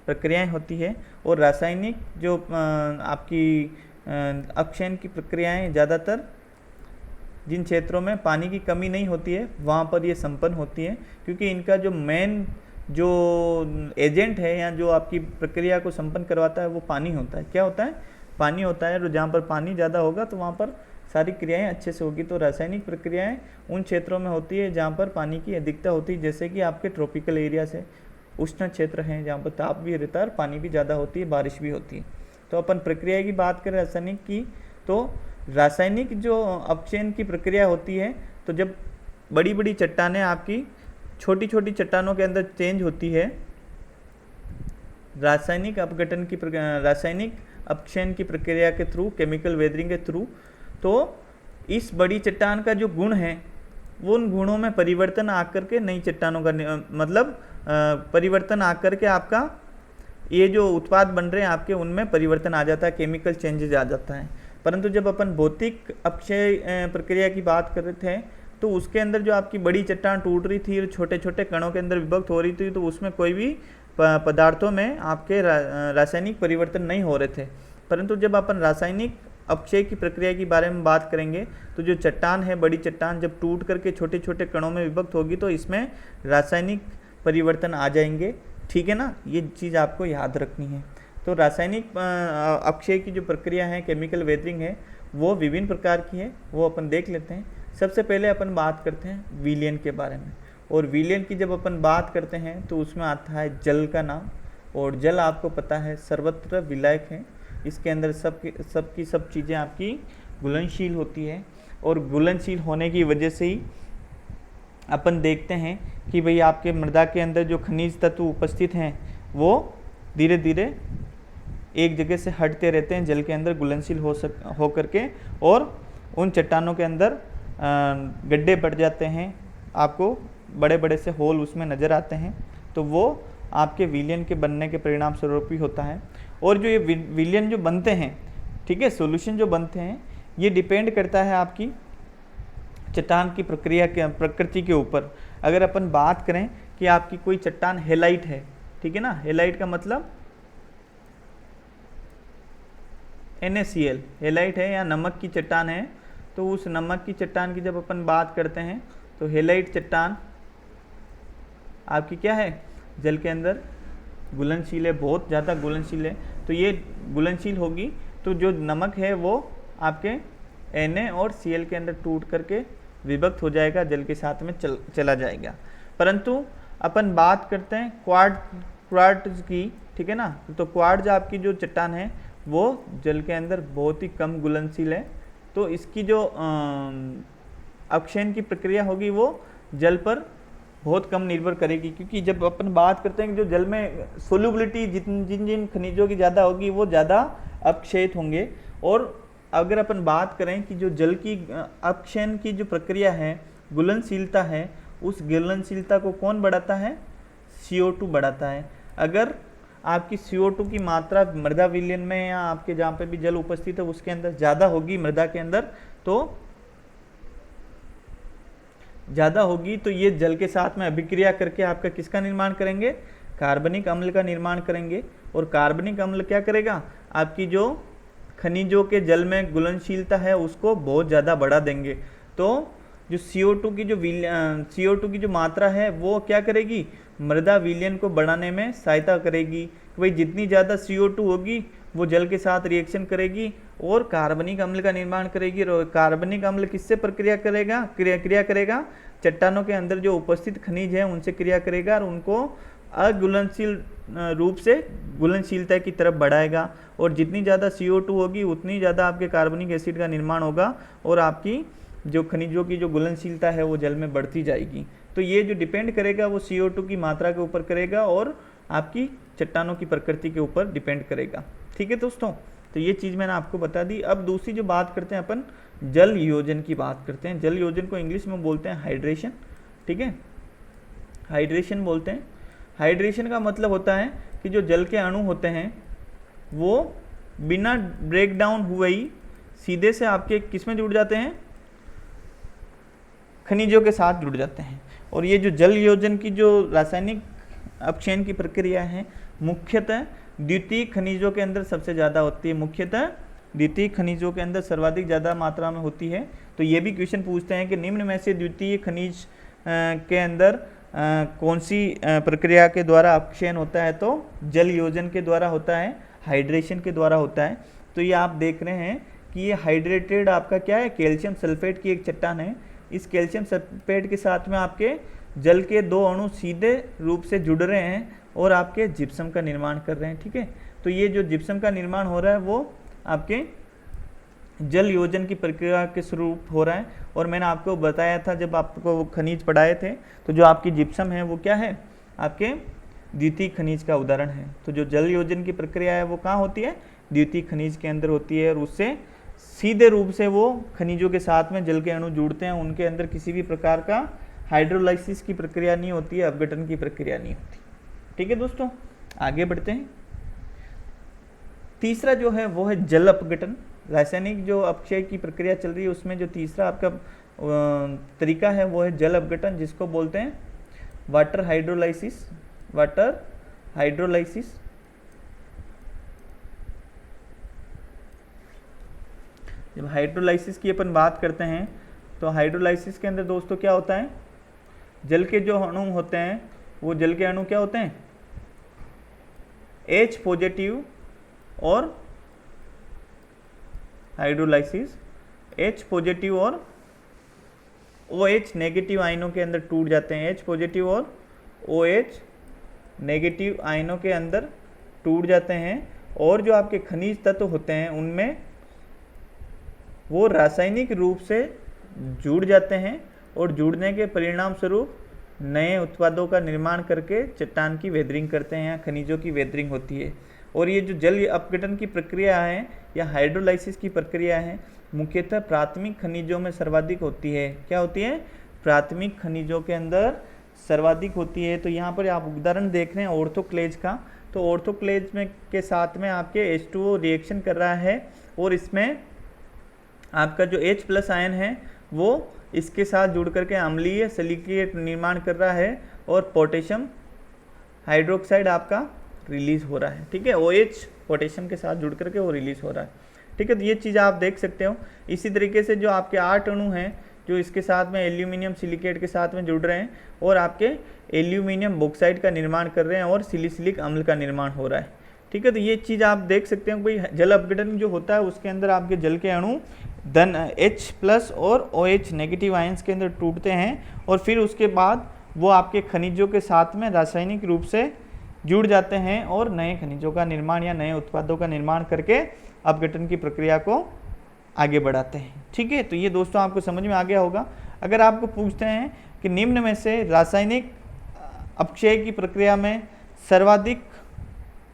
Speaker 1: प्रक्रियाएं होती है, और रासायनिक जो आपकी अपक्षयन की प्रक्रियाएं ज़्यादातर जिन क्षेत्रों में पानी की कमी नहीं होती है वहाँ पर ये संपन्न होती है, क्योंकि इनका जो मेन जो एजेंट है या जो आपकी प्रक्रिया को संपन्न करवाता है वो पानी होता है। क्या होता है? पानी होता है। और जहाँ पर पानी ज़्यादा होगा तो वहाँ पर सारी क्रियाएं अच्छे से होगी। तो रासायनिक प्रक्रियाएं उन क्षेत्रों में होती है जहाँ पर पानी की अधिकता होती है, जैसे कि आपके ट्रॉपिकल एरिया से उष्ण क्षेत्र हैं जहाँ पर ताप भी रहता है और पानी भी ज़्यादा होती है, बारिश भी होती है। तो अपन प्रक्रिया की बात करें रासायनिक की, तो रासायनिक जो अपक्षयन की प्रक्रिया होती है, तो जब बड़ी बड़ी चट्टानें आपकी छोटी छोटी चट्टानों के अंदर चेंज होती है रासायनिक अपघटन की रासायनिक अपक्षयन की प्रक्रिया के थ्रू, केमिकल वेदरिंग के थ्रू, तो इस बड़ी चट्टान का जो गुण है वो उन गुणों में परिवर्तन आकर के नई चट्टानों का मतलब परिवर्तन आकर के आपका ये जो उत्पाद बन रहे हैं आपके उनमें परिवर्तन आ जाता है, केमिकल चेंजेज आ जाता है। परंतु जब अपन भौतिक अपक्षय प्रक्रिया की बात कर रहे थे तो उसके अंदर जो आपकी बड़ी चट्टान टूट रही थी और छोटे छोटे कणों के अंदर विभक्त हो रही थी, तो उसमें कोई भी पदार्थों में आपके रासायनिक परिवर्तन नहीं हो रहे थे। परंतु जब अपन रासायनिक अपक्षय की प्रक्रिया के बारे में बात करेंगे तो जो चट्टान है, बड़ी चट्टान जब टूट करके छोटे छोटे कणों में विभक्त होगी तो इसमें रासायनिक परिवर्तन आ जाएंगे। ठीक है ना, ये चीज़ आपको याद रखनी है। तो रासायनिक अपक्षय की जो प्रक्रिया है, केमिकल वेदरिंग है, वो विभिन्न प्रकार की है, वो अपन देख लेते हैं। सबसे पहले अपन बात करते हैं विलयन के बारे में। और विलयन की जब अपन बात करते हैं तो उसमें आता है जल का नाम, और जल आपको पता है सर्वत्र विलायक है। इसके अंदर सब चीज़ें आपकी घुलनशील होती है, और घुलनशील होने की वजह से ही अपन देखते हैं कि भाई आपके मृदा के अंदर जो खनिज तत्व उपस्थित हैं वो धीरे धीरे एक जगह से हटते रहते हैं जल के अंदर घुलनशील हो करके, और उन चट्टानों के अंदर गड्ढे पड़ जाते हैं, आपको बड़े बड़े से होल उसमें नज़र आते हैं। तो वो आपके विलयन के बनने के परिणाम स्वरूप ही होता है। और जो ये विलयन जो बनते हैं, ठीक है, सॉल्यूशन जो बनते हैं, ये डिपेंड करता है आपकी चट्टान की प्रक्रिया के प्रकृति के ऊपर। अगर अपन बात करें कि आपकी कोई चट्टान हेलाइट है, ठीक है ना, हेलाइट का मतलब NaCl, हेलाइट है या नमक की चट्टान है, तो उस नमक की चट्टान की जब अपन बात करते हैं तो हेलाइट चट्टान आपकी क्या है, जल के अंदर घुलनशील है, बहुत ज़्यादा घुलनशील है। तो ये घुलनशील होगी तो जो नमक है वो आपके Na और Cl के अंदर टूट करके विभक्त हो जाएगा, जल के साथ में चला जाएगा। परंतु अपन बात करते हैं क्वार्ट्ज की, ठीक है ना। तो क्वार्ट्ज आपकी जो चट्टान है वो जल के अंदर बहुत ही कम घुलनशील है। तो इसकी जो अपक्षयन की प्रक्रिया होगी वो जल पर बहुत कम निर्भर करेगी, क्योंकि जब अपन बात करते हैं कि जो जल में सोल्यूबिलिटी जिन जिन खनिजों की ज़्यादा होगी वो ज़्यादा अपक्षयित होंगे। और अगर अपन बात करें कि जो जल की अपक्षयन की जो प्रक्रिया है, घुलनशीलता है, उस घुलनशीलता को कौन बढ़ाता है? CO2 बढ़ाता है। अगर आपकी CO2 की मात्रा मृदा विलयन में या आपके जहाँ पे भी जल उपस्थित है उसके अंदर ज़्यादा होगी, मृदा के अंदर तो ज़्यादा होगी, तो ये जल के साथ में अभिक्रिया करके आपका किसका निर्माण करेंगे? कार्बनिक अम्ल का निर्माण करेंगे। और कार्बनिक अम्ल क्या करेगा? आपकी जो खनिजों के जल में घुलनशीलता है उसको बहुत ज़्यादा बढ़ा देंगे। तो जो CO2 की जो मात्रा है वो क्या करेगी? मृदा विलयन को बढ़ाने में सहायता करेगी। भाई जितनी ज़्यादा CO2 होगी वो जल के साथ रिएक्शन करेगी और कार्बनिक अम्ल का निर्माण करेगी। और कार्बनिक अम्ल किससे प्रक्रिया करेगा? क्रिया करेगा चट्टानों के अंदर जो उपस्थित खनिज है उनसे क्रिया करेगा और उनको अघुलनशील रूप से घुलनशीलता की तरफ बढ़ाएगा। और जितनी ज़्यादा CO2 होगी उतनी ज़्यादा आपके कार्बनिक एसिड का निर्माण होगा और आपकी जो खनिजों की जो घुलनशीलता है वो जल में बढ़ती जाएगी। तो ये जो डिपेंड करेगा वो CO2 की मात्रा के ऊपर करेगा और आपकी चट्टानों की प्रकृति के ऊपर डिपेंड करेगा। ठीक है दोस्तों, तो ये चीज़ मैंने आपको बता दी। अब दूसरी जो बात करते हैं अपन जल योजन की बात करते हैं। जल योजन को इंग्लिश में बोलते हैं हाइड्रेशन। ठीक है, हाइड्रेशन बोलते हैं। हाइड्रेशन का मतलब होता है कि जो जल के अणु होते हैं वो बिना ब्रेक डाउन हुए ही सीधे से आपके किस में जुड़ जाते हैं? खनिजों के साथ जुड़ जाते हैं। और ये जो जल योजन की जो रासायनिक अपक्षयन की प्रक्रिया है मुख्यतः द्वितीयक खनिजों के अंदर सबसे ज़्यादा होती है। मुख्यतः द्वितीयक खनिजों के अंदर सर्वाधिक ज़्यादा मात्रा में होती है। तो ये भी क्वेश्चन पूछते हैं कि निम्न में से द्वितीयक खनिज के अंदर कौन सी प्रक्रिया के द्वारा अपक्षयन होता है? तो जल योजन के द्वारा होता है, हाइड्रेशन के द्वारा होता है। तो ये आप देख रहे हैं कि ये हाइड्रेटेड आपका क्या है? कैल्शियम सल्फेट की एक चट्टान है। इस कैल्शियम सल्फेट के साथ में आपके जल के दो अणु सीधे रूप से जुड़ रहे हैं और आपके जिप्सम का निर्माण कर रहे हैं। ठीक है, तो ये जो जिप्सम का निर्माण हो रहा है वो आपके जल योजन की प्रक्रिया के स्वरूप हो रहा है। और मैंने आपको बताया था जब आपको वो खनिज पढ़ाए थे, तो जो आपकी जिप्सम है वो क्या है? आपके द्वितीयक खनिज का उदाहरण है। तो जो जल योजन की प्रक्रिया है वो कहाँ होती है? द्वितीयक खनिज के अंदर होती है। और उससे सीधे रूप से वो खनिजों के साथ में जल के अणु जुड़ते हैं। उनके अंदर किसी भी प्रकार का हाइड्रोलाइसिस की प्रक्रिया नहीं होती है, अपघटन की प्रक्रिया नहीं होती। ठीक है दोस्तों, आगे बढ़ते हैं। तीसरा जो है वो है जल अपघटन। रासायनिक जो अपक्षय की प्रक्रिया चल रही है उसमें जो तीसरा आपका तरीका है वो है जल अपघटन, जिसको बोलते हैं वाटर हाइड्रोलाइसिस। Water hydrolysis. जब हाइड्रोलाइसिस की अपन बात करते हैं तो हाइड्रोलाइसिस के अंदर दोस्तों क्या होता है? जल के जो अणु होते हैं वो जल के अणु क्या होते हैं? H पॉजिटिव और हाइड्रोलाइसिस H पॉजिटिव और OH नेगेटिव आयनों के अंदर टूट जाते हैं। H पॉजिटिव और OH नेगेटिव आयनों के अंदर टूट जाते हैं। और जो आपके खनिज तत्व होते हैं उनमें वो रासायनिक रूप से जुड़ जाते हैं और जुड़ने के परिणाम स्वरूप नए उत्पादों का निर्माण करके चट्टान की वेदरिंग करते हैं या खनिजों की वेदरिंग होती है। और ये जो जल अपघटन की प्रक्रिया है या हाइड्रोलाइसिस की प्रक्रिया है मुख्यतः प्राथमिक खनिजों में सर्वाधिक होती है। क्या होती है? प्राथमिक खनिजों के अंदर सर्वाधिक होती है। तो यहाँ पर आप उदाहरण देख रहे हैं ऑर्थोक्लेज का। तो ऑर्थोक्लेज में के साथ में आपके H2O रिएक्शन कर रहा है और इसमें आपका जो H+ आयन है वो इसके साथ जुड़ करके अम्लीय सिलिकेट निर्माण कर रहा है और पोटेशियम हाइड्रोक्साइड आपका रिलीज हो रहा है। ठीक है, OH पोटेशियम के साथ जुड़ करके वो रिलीज हो रहा है। ठीक है, तो ये चीज़ आप देख सकते हो। इसी तरीके से जो आपके 8 अणु हैं जो इसके साथ में एल्यूमिनियम सिलिकेट के साथ में जुड़ रहे हैं और आपके एल्यूमिनियम बॉक्साइड का निर्माण कर रहे हैं और सिलिसिलिक अम्ल का निर्माण हो रहा है। ठीक है, तो ये चीज़ आप देख सकते हो। भाई जल अपघटन जो होता है उसके अंदर आपके जल के अणु धन H+ और OH नेगेटिव आयंस के अंदर टूटते हैं और फिर उसके बाद वो आपके खनिजों के साथ में रासायनिक रूप से जुड़ जाते हैं और नए खनिजों का निर्माण या नए उत्पादों का निर्माण करके अपघटन की प्रक्रिया को आगे बढ़ाते हैं। ठीक है, तो ये दोस्तों आपको समझ में आ गया होगा। अगर आपको पूछते हैं कि निम्न में से रासायनिक अपक्षय की प्रक्रिया में सर्वाधिक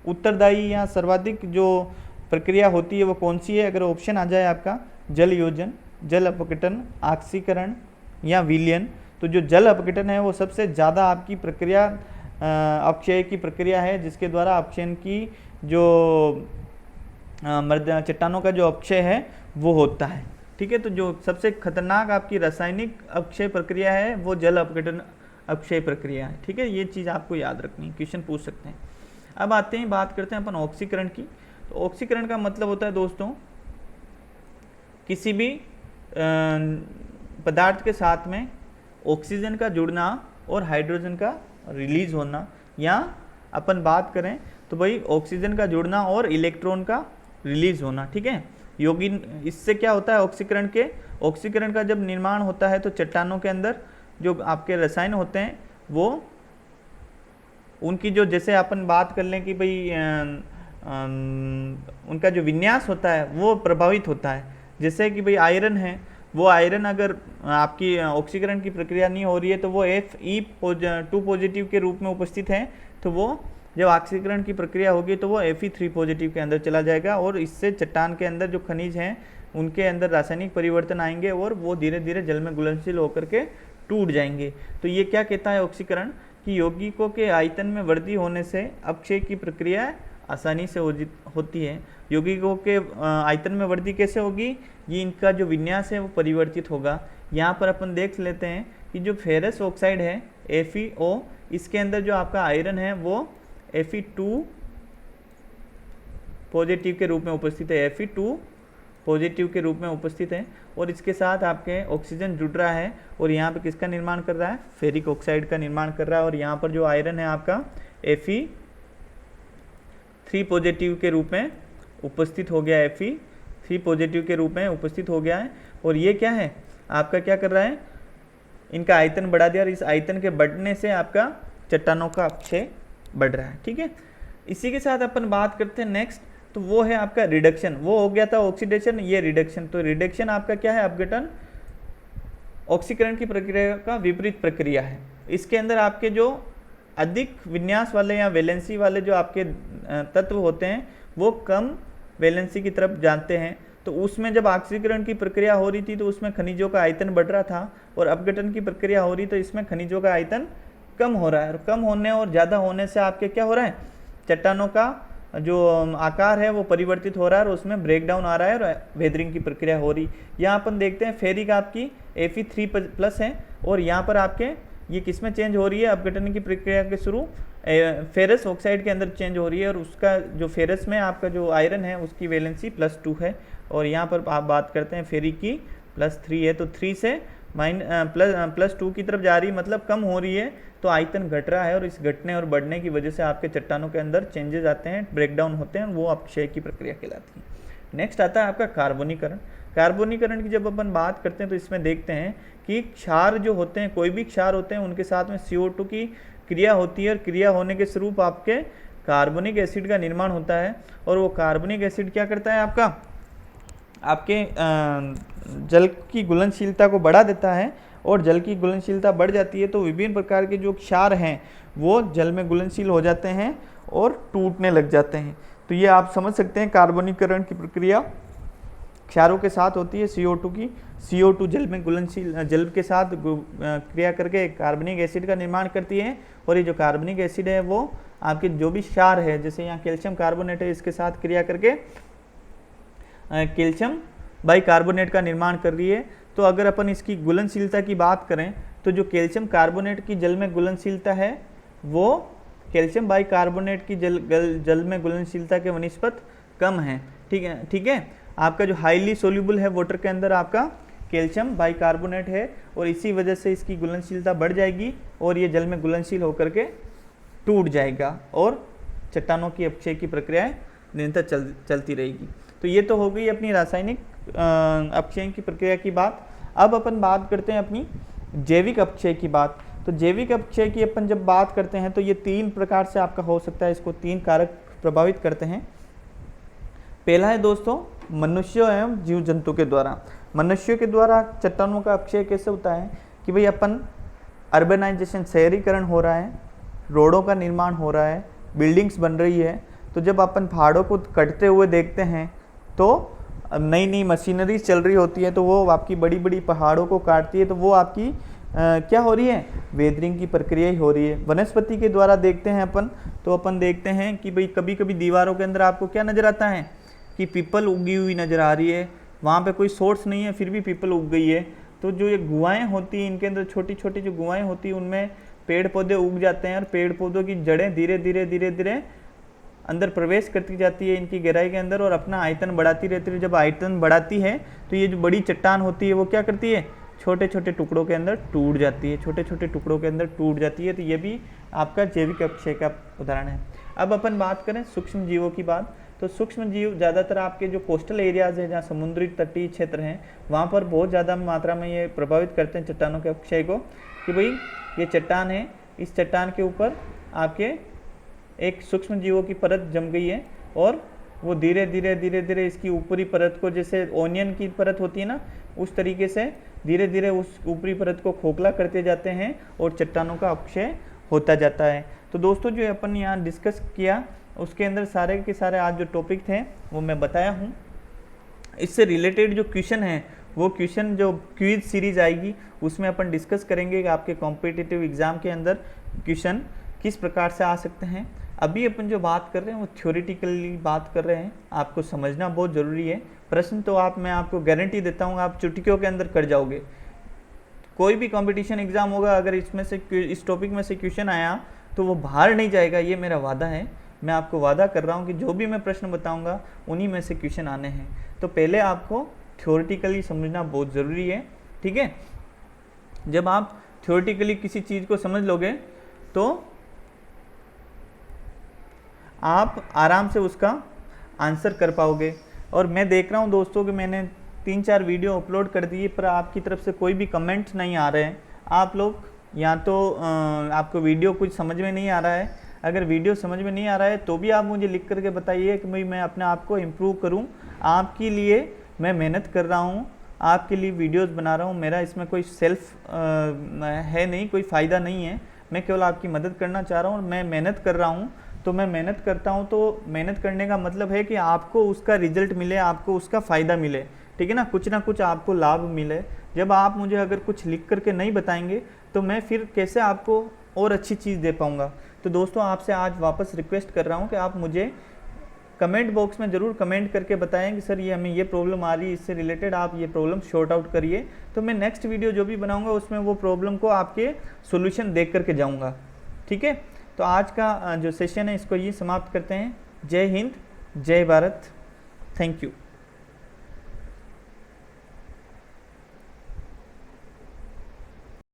Speaker 1: उत्तरदायी या सर्वाधिक जो प्रक्रिया होती है वो कौन सी है, अगर ऑप्शन आ जाए आपका जल योजन, जल अपघटन, ऑक्सीकरण या विलयन, तो जो जल अपघटन है वो सबसे ज़्यादा आपकी प्रक्रिया अपक्षय की प्रक्रिया है, जिसके द्वारा अपक्षयन की जो चट्टानों का जो अपक्षय है वो होता है। ठीक है, तो जो सबसे खतरनाक आपकी रासायनिक अपक्षय प्रक्रिया है वो जल अपघटन अपक्षय प्रक्रिया है। ठीक है, ये चीज़ आपको याद रखनी है, क्वेश्चन पूछ सकते हैं। अब आते हैं, बात करते हैं अपन ऑक्सीकरण की। तो ऑक्सीकरण का मतलब होता है दोस्तों किसी भी पदार्थ के साथ में ऑक्सीजन का जुड़ना और हाइड्रोजन का रिलीज होना, या अपन बात करें तो भाई ऑक्सीजन का जुड़ना और इलेक्ट्रॉन का रिलीज होना। ठीक है, यौगिक, इससे क्या होता है ऑक्सीकरण का जब निर्माण होता है तो चट्टानों के अंदर जो आपके रसायन होते हैं वो उनकी जो, जैसे अपन बात कर लें कि भाई उनका जो विन्यास होता है वो प्रभावित होता है। जैसे कि भाई आयरन है, वो आयरन अगर आपकी ऑक्सीकरण की प्रक्रिया नहीं हो रही है तो वो Fe2 पॉजिटिव के रूप में उपस्थित है, तो वो जब ऑक्सीकरण की प्रक्रिया होगी तो वो Fe3 पॉजिटिव के अंदर चला जाएगा और इससे चट्टान के अंदर जो खनिज हैं उनके अंदर रासायनिक परिवर्तन आएंगे और वो धीरे धीरे जल में घुलनशील होकर के टूट जाएंगे। तो ये क्या कहता है ऑक्सीकरण, कि यौगिकों के आयतन में वृद्धि होने से अपक्षय की प्रक्रिया आसानी से होती है। यौगिकों के आयतन में वृद्धि कैसे होगी, ये इनका जो विन्यास है वो परिवर्तित होगा। यहाँ पर अपन देख लेते हैं कि जो फेरस ऑक्साइड है FeO, इसके अंदर जो आपका आयरन है वो Fe2 पॉजिटिव के रूप में उपस्थित है, Fe2 पॉजिटिव के रूप में उपस्थित है और इसके साथ आपके ऑक्सीजन जुड़ रहा है और यहाँ पे किसका निर्माण कर रहा है, फेरिक ऑक्साइड का निर्माण कर रहा है। और यहाँ पर जो आयरन है आपका Fe3 पॉजिटिव के रूप में उपस्थित हो गया है, Fe3 पॉजिटिव के रूप में उपस्थित हो गया है। और ये क्या है आपका, क्या कर रहा है, इनका आयतन बढ़ा दिया और इस आयतन के बढ़ने से आपका चट्टानों का अपक्षय बढ़ रहा है। ठीक है, इसी के साथ अपन बात करते हैं नेक्स्ट, तो वो है आपका रिडक्शन। वो हो गया था ऑक्सीडेशन, ये रिडक्शन। तो रिडक्शन आपका क्या है, अपघटन ऑक्सीकरण की प्रक्रिया का विपरीत प्रक्रिया है। इसके अंदर आपके जो अधिक विन्यास वाले या वैलेंसी वाले जो आपके तत्व होते हैं वो कम वैलेंसी की तरफ जाते हैं। तो उसमें जब ऑक्सीकरण की प्रक्रिया हो रही थी तो उसमें खनिजों का आयतन बढ़ रहा था और अपघटन की प्रक्रिया हो रही तो इसमें खनिजों का आयतन कम हो रहा है। और कम होने और ज़्यादा होने से आपके क्या हो रहा है, चट्टानों का जो आकार है वो परिवर्तित हो रहा है और उसमें ब्रेकडाउन आ रहा है और वेदरिंग की प्रक्रिया हो रही। यहाँ अपन देखते हैं फेरिक आपकी Fe3+ है और यहाँ पर आपके ये किस में चेंज हो रही है, अपघटन की प्रक्रिया के शुरू फेरस ऑक्साइड के अंदर चेंज हो रही है और उसका जो फेरस में आपका जो आयरन है उसकी वैलेंसी +2 है। और यहाँ पर आप बात करते हैं फेरिक की +3 है, तो 3 से +2 की तरफ जा रही, मतलब कम हो रही है, तो आयतन घट रहा है और इस घटने और बढ़ने की वजह से आपके चट्टानों के अंदर चेंजेस आते हैं, ब्रेकडाउन होते हैं, वो अपक्षय की प्रक्रिया कहलाती है। नेक्स्ट आता है आपका कार्बोनीकरण। कार्बोनीकरण की जब अपन बात करते हैं तो इसमें देखते हैं कि क्षार जो होते हैं, कोई भी क्षार होते हैं, उनके साथ में CO2 की क्रिया होती है और क्रिया होने के स्वरूप आपके कार्बनिक एसिड का निर्माण होता है। और वो कार्बनिक एसिड क्या करता है, आपके जल की घुलनशीलता को बढ़ा देता है और जल की घुलनशीलता बढ़ जाती है तो विभिन्न प्रकार के जो क्षार हैं वो जल में घुलनशील हो जाते हैं और टूटने लग जाते हैं। तो ये आप समझ सकते हैं कार्बनीकरण की प्रक्रिया क्षारों के साथ होती है, CO2 की। CO2 जल में घुलनशील, जल के साथ क्रिया करके कार्बनिक एसिड का निर्माण करती है और ये जो कार्बनिक एसिड है वो आपके जो भी क्षार है, जैसे यहाँ कैल्शियम कार्बोनेट है, इसके साथ क्रिया करके कैल्शियम बाइकार्बोनेट का निर्माण कर रही है। तो अगर अपन इसकी घुलनशीलता की बात करें तो जो कैल्शियम कार्बोनेट की जल में घुलनशीलता है वो कैल्शियम बाइकार्बोनेट की जल में घुलनशीलता के वनिस्पत कम है। ठीक है, आपका जो हाईली सोल्यूबल है वाटर के अंदर आपका कैल्शियम बाइकार्बोनेट है और इसी वजह से इसकी घुलनशीलता बढ़ जाएगी और ये जल में घुलनशील होकर के टूट जाएगा और चट्टानों की अपक्षय की प्रक्रियाएं निरंतर चलती रहेगी। तो ये तो हो गई अपनी रासायनिक अपक्षय की प्रक्रिया की बात। अब अपन बात करते हैं अपनी जैविक अपक्षय की बात। तो जैविक अपक्षय की अपन जब बात करते हैं तो ये 3 प्रकार से आपका हो सकता है, इसको 3 कारक प्रभावित करते हैं। पहला है दोस्तों मनुष्यों एवं जीव जंतु के द्वारा। मनुष्यों के द्वारा चट्टानों का अपक्षय कैसे होता है कि भाई अपन अर्बनाइजेशन, शहरीकरण हो रहा है, रोडों का निर्माण हो रहा है, बिल्डिंग्स बन रही है, तो जब अपन पहाड़ों को कटते हुए देखते हैं तो नई नई मशीनरी चल रही होती है, तो वो आपकी बड़ी बड़ी पहाड़ों को काटती है, तो वो आपकी क्या हो रही है, वेदरिंग की प्रक्रिया ही हो रही है। वनस्पति के द्वारा देखते हैं अपन, तो अपन देखते हैं कि भाई कभी कभी दीवारों के अंदर आपको क्या नज़र आता है कि पीपल उगी हुई नज़र आ रही है, वहाँ पे कोई सोर्स नहीं है फिर भी पीपल उग गई है। तो जो ये गुहाएँ होती हैं, इनके अंदर छोटी छोटी जो गुहाएँ होती हैं, उनमें पेड़ पौधे उग जाते हैं और पेड़ पौधों की जड़ें धीरे धीरे धीरे धीरे अंदर प्रवेश करती जाती है इनकी गहराई के अंदर और अपना आयतन बढ़ाती रहती है। जब आयतन बढ़ाती है तो ये जो बड़ी चट्टान होती है वो क्या करती है, छोटे छोटे टुकड़ों के अंदर टूट जाती है, छोटे छोटे टुकड़ों के अंदर टूट जाती है। तो ये भी आपका जैविक अपक्षय का उदाहरण है। अब अपन बात करें सूक्ष्म जीवों की बात, तो सूक्ष्म जीव ज़्यादातर आपके जो कोस्टल एरियाज़ है, जहाँ समुद्री तटीय क्षेत्र हैं, वहाँ पर बहुत ज़्यादा मात्रा में ये प्रभावित करते हैं चट्टानों के अपक्षय को, कि भाई ये चट्टान है, इस चट्टान के ऊपर आपके एक सूक्ष्म जीवों की परत जम गई है और वो धीरे धीरे धीरे धीरे इसकी ऊपरी परत को, जैसे ओनियन की परत होती है ना, उस तरीके से धीरे धीरे उस ऊपरी परत को खोखला करते जाते हैं और चट्टानों का अपक्षय होता जाता है। तो दोस्तों जो अपन यहाँ डिस्कस किया उसके अंदर सारे के सारे आज जो टॉपिक थे वो मैं बताया हूँ। इससे रिलेटेड जो क्वेश्चन है वो क्वेश्चन जो क्विज सीरीज आएगी उसमें अपन डिस्कस करेंगे कि आपके कॉम्पिटिटिव एग्ज़ाम के अंदर क्वेश्चन किस प्रकार से आ सकते हैं। अभी अपन जो बात कर रहे हैं वो थ्योरेटिकली बात कर रहे हैं, आपको समझना बहुत ज़रूरी है। प्रश्न तो मैं आपको गारंटी देता हूँ आप चुटकियों के अंदर कर जाओगे। कोई भी कंपटीशन एग्ज़ाम होगा, अगर इसमें से इस टॉपिक में से क्वेश्चन आया तो वो बाहर नहीं जाएगा, ये मेरा वादा है। मैं आपको वादा कर रहा हूँ कि जो भी मैं प्रश्न बताऊँगा उन्हीं में से क्वेश्चन आने हैं। तो पहले आपको थ्योरेटिकली समझना बहुत ज़रूरी है, ठीक है। जब आप थ्योरेटिकली किसी चीज़ को समझ लोगे तो आप आराम से उसका आंसर कर पाओगे। और मैं देख रहा हूँ दोस्तों कि मैंने 3-4 वीडियो अपलोड कर दिए पर आपकी तरफ से कोई भी कमेंट नहीं आ रहे हैं। आप लोग या तो आपको वीडियो कुछ समझ में नहीं आ रहा है, अगर वीडियो समझ में नहीं आ रहा है तो भी आप मुझे लिख करके बताइए कि भाई मैं अपने आप को इम्प्रूव करूँ। आपके लिए मैं मेहनत कर रहा हूँ, आपके लिए वीडियोस बना रहा हूँ। मेरा इसमें कोई सेल्फ है नहीं, कोई फ़ायदा नहीं है, मैं केवल आपकी मदद करना चाह रहा हूँ। मैं मेहनत कर रहा हूँ, तो मैं मेहनत करता हूँ, तो मेहनत करने का मतलब है कि आपको उसका रिजल्ट मिले, आपको उसका फ़ायदा मिले, ठीक है ना, कुछ आपको लाभ मिले। जब आप मुझे अगर कुछ लिख करके नहीं बताएंगे तो मैं फिर कैसे आपको और अच्छी चीज़ दे पाऊँगा। तो दोस्तों आपसे आज वापस रिक्वेस्ट कर रहा हूँ कि आप मुझे कमेंट बॉक्स में ज़रूर कमेंट करके बताएं कि सर ये हमें ये प्रॉब्लम आ रही है, इससे रिलेटेड आप ये प्रॉब्लम शॉर्ट आउट करिए। तो मैं नेक्स्ट वीडियो जो भी बनाऊंगा उसमें वो प्रॉब्लम को आपके सॉल्यूशन देख करके जाऊंगा, ठीक है। तो आज का जो सेशन है इसको ये समाप्त करते हैं। जय हिंद, जय भारत, थैंक यू।